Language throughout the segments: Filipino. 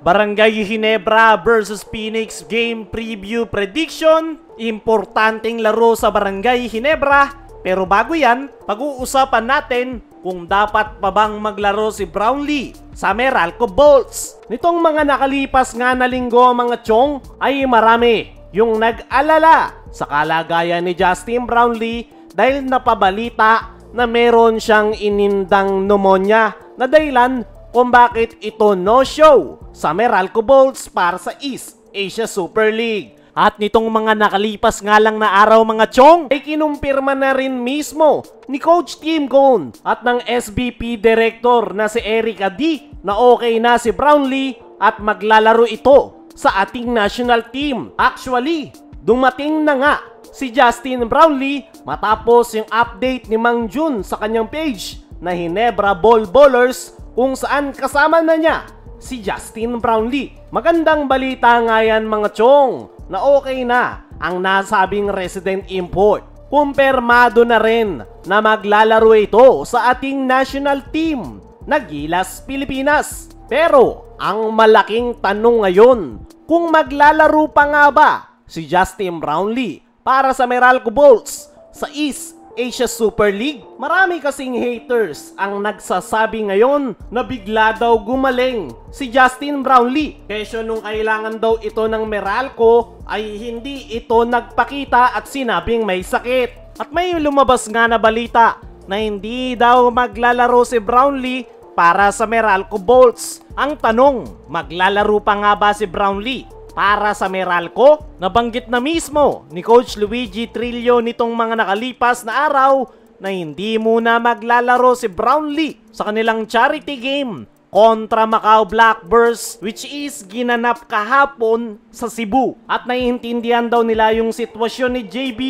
Barangay Ginebra versus Phoenix game preview prediction. Importanteng laro sa Barangay Ginebra. Pero bago yan, pag-uusapan natin kung dapat pa bang maglaro si Brownlee sa Meralco Bolts. Nitong mga nakalipas nga na linggo mga chong ay marami yung nag-alala sa kalagayan ni Justin Brownlee dahil napabalita na meron siyang inindang pneumonia na dahilan kung bakit ito no-show sa Meralco Bolts para sa East Asia Super League. At nitong mga nakalipas nga lang na araw mga chong ay kinumpirma na rin mismo ni Coach Tim Cone at ng SBP Director na si Eric Adi na okay na si Brownlee at maglalaro ito sa ating national team. Actually, dumating na nga si Justin Brownlee matapos yung update ni Mang Jun sa kanyang page na Ginebra Ball Ballers kung saan kasama na niya si Justin Brownlee. Magandang balita nga yan mga chong na okay na ang nasabing resident import. Kumpirmado na rin na maglalaro ito sa ating national team na Gilas Pilipinas. Pero ang malaking tanong ngayon, kung maglalaro pa nga ba si Justin Brownlee para sa Meralco Bolts sa East Asia Super League? Marami kasing haters ang nagsasabi ngayon na bigla daw gumaling si Justin Brownlee. Kesyo nung kailangan daw ito ng Meralco ay hindi ito nagpakita at sinabing may sakit. At may lumabas nga na balita na hindi daw maglalaro si Brownlee para sa Meralco Bolts. Ang tanong, maglalaro pa nga ba si Brownlee para sa Meralco? Nabanggit na mismo ni Coach Luigi Trillo nitong mga nakalipas na araw na hindi muna maglalaro si Brownlee sa kanilang charity game kontra Macau Blackbirds which is ginanap kahapon sa Cebu. At naiintindihan daw nila yung sitwasyon ni JB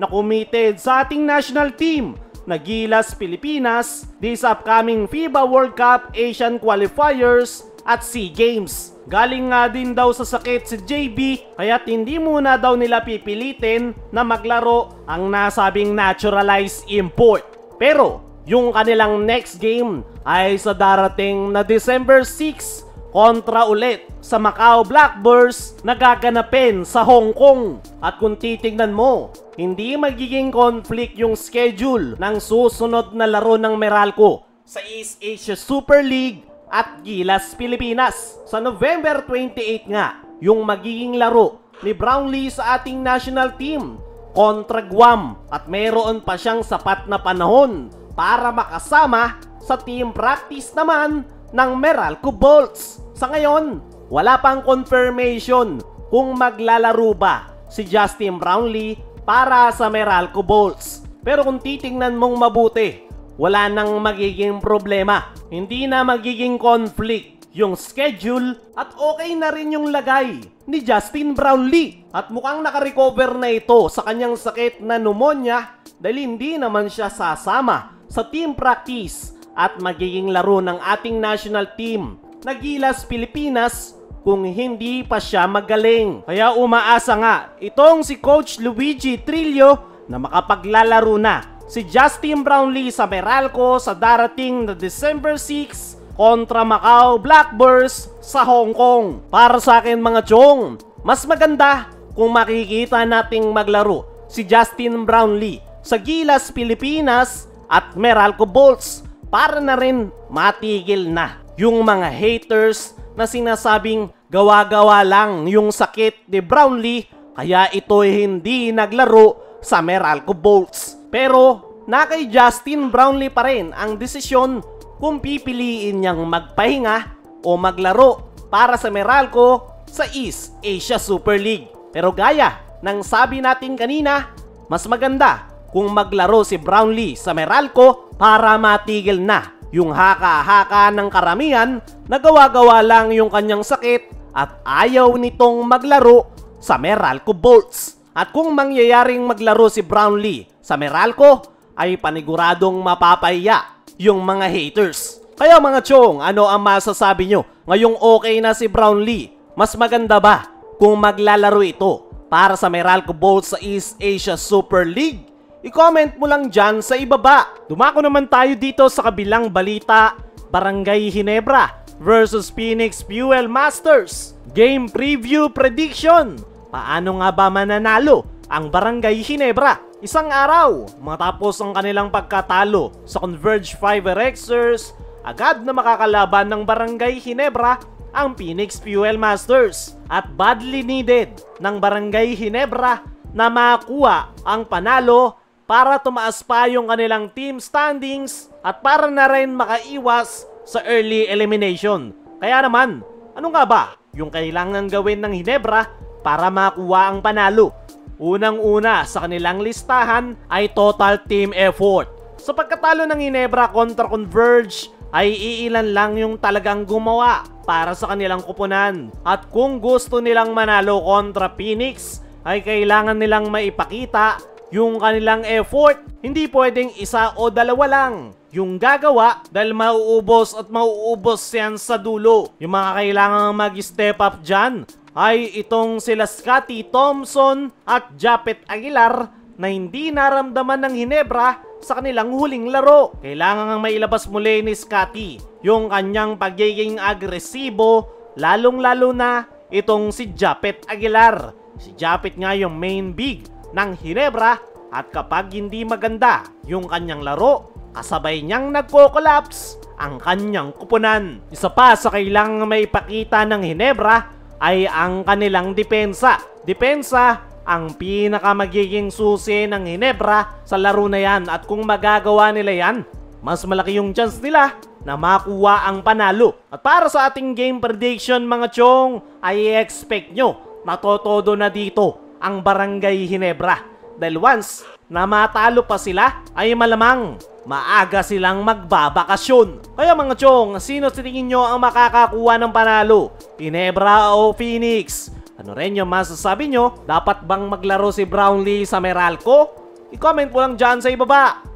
na committed sa ating national team na Gilas Pilipinas this upcoming FIBA World Cup Asian Qualifiers at SEA Games. Galing nga din daw sa sakit si JB kaya't hindi muna daw nila pipilitin na maglaro ang nasabing naturalized import. Pero yung kanilang next game ay sa darating na December 6 kontra ulit sa Macau Blackbirds na gaganapin sa Hong Kong. At kung titignan mo, hindi magiging conflict yung schedule ng susunod na laro ng Meralco sa East Asia Super League at Gilas Pilipinas. Sa November 28 nga, yung magiging laro ni Brownlee sa ating national team kontra Guam at mayroon pa siyang sapat na panahon para makasama sa team practice naman ng Meralco Bolts. Sa ngayon, wala pang confirmation kung maglalaro ba si Justin Brownlee para sa Meralco Bolts. Pero kung titingnan mong mabuti, wala nang magiging problema. Hindi na magiging conflict yung schedule at okay na rin yung lagay ni Justin Brownlee. At mukhang nakarecover na ito sa kanyang sakit na pneumonia dahil hindi naman siya sasama sa team practice at magiging laro ng ating national team na Gilas Pilipinas kung hindi pa siya magaling. Kaya umaasa nga itong si Coach Luigi Trillo na makapaglalaro na si Justin Brownlee sa Meralco sa darating na December 6 kontra Macau Blackbirds sa Hong Kong. Para sa akin mga chong, mas maganda kung makikita nating maglaro si Justin Brownlee sa Gilas Pilipinas at Meralco Bolts para na rin matigil na yung mga haters na sinasabing gawa-gawa lang yung sakit ni Brownlee kaya ito hindi naglaro sa Meralco Bolts. Pero na kay Justin Brownlee pa rin ang desisyon kung pipiliin niyang magpahinga o maglaro para sa Meralco sa East Asia Super League. Pero gaya ng sabi natin kanina, mas maganda kung maglaro si Brownlee sa Meralco para matigil na yung haka-haka ng karamihan na gawa-gawa lang yung kanyang sakit at ayaw nitong maglaro sa Meralco Bolts. At kung mangyayaring maglaro si Brownlee sa Meralco, ay paniguradong mapapahiya yung mga haters. Kaya mga chong, ano ang masasabi nyo? Ngayong okay na si Brownlee, mas maganda ba kung maglalaro ito para sa Meralco Bolts sa East Asia Super League? I-comment mo lang dyan sa ibaba. Dumako naman tayo dito sa kabilang balita Barangay Ginebra versus Phoenix Fuel Masters. Game preview prediction. Paano nga ba mananalo ang Barangay Ginebra? Isang araw matapos ang kanilang pagkatalo sa Converge 5 RXers, agad na makakalaban ng Barangay Ginebra ang Phoenix Fuel Masters at badly needed ng Barangay Ginebra na makuha ang panalo para tumaas pa yung kanilang team standings at para na rin makaiwas sa early elimination. Kaya naman, ano nga ba yung kailangan gawin ng Ginebra para makuha ang panalo? Unang-una sa kanilang listahan ay total team effort. Sa pagkatalo ng Ginebra kontra Converge ay iilan lang yung talagang gumawa para sa kanilang kupunan. At kung gusto nilang manalo kontra Phoenix ay kailangan nilang maipakita yung kanilang effort. Hindi pwedeng isa o dalawa lang yung gagawa dahil mauubos at mauubos yan sa dulo. Yung mga kailangan mag-step up dyan ay itong sila Scotty Thompson at Japet Aguilar na hindi naramdaman ng Ginebra sa kanilang huling laro. Kailangan nga mailabas muli ni Scotty yung kanyang pagiging agresibo, lalong-lalo na itong si Japet Aguilar. Si Japet nga yung main big ng Ginebra at kapag hindi maganda yung kanyang laro, kasabay niyang nagko-collapse ang kanyang kupunan. Isa pa sa kailangang maipakita ng Ginebra ay ang kanilang depensa. Depensa ang pinaka magiging susi ng Ginebra sa laro na yan at kung magagawa nila yan, mas malaki yung chance nila na makuha ang panalo. At para sa ating game prediction mga chong, ay expect nyo na totodo na dito ang Barangay Ginebra. Dahil once na matalo pa sila ay malamang maaga silang magbabakasyon. Kaya mga chong, sino sa tingin nyo ang makakakuha ng panalo? Ginebra o Phoenix? Ano rin yung masasabi nyo? Dapat bang maglaro si Brownlee sa Meralco? I-comment mo lang dyan sa ibaba.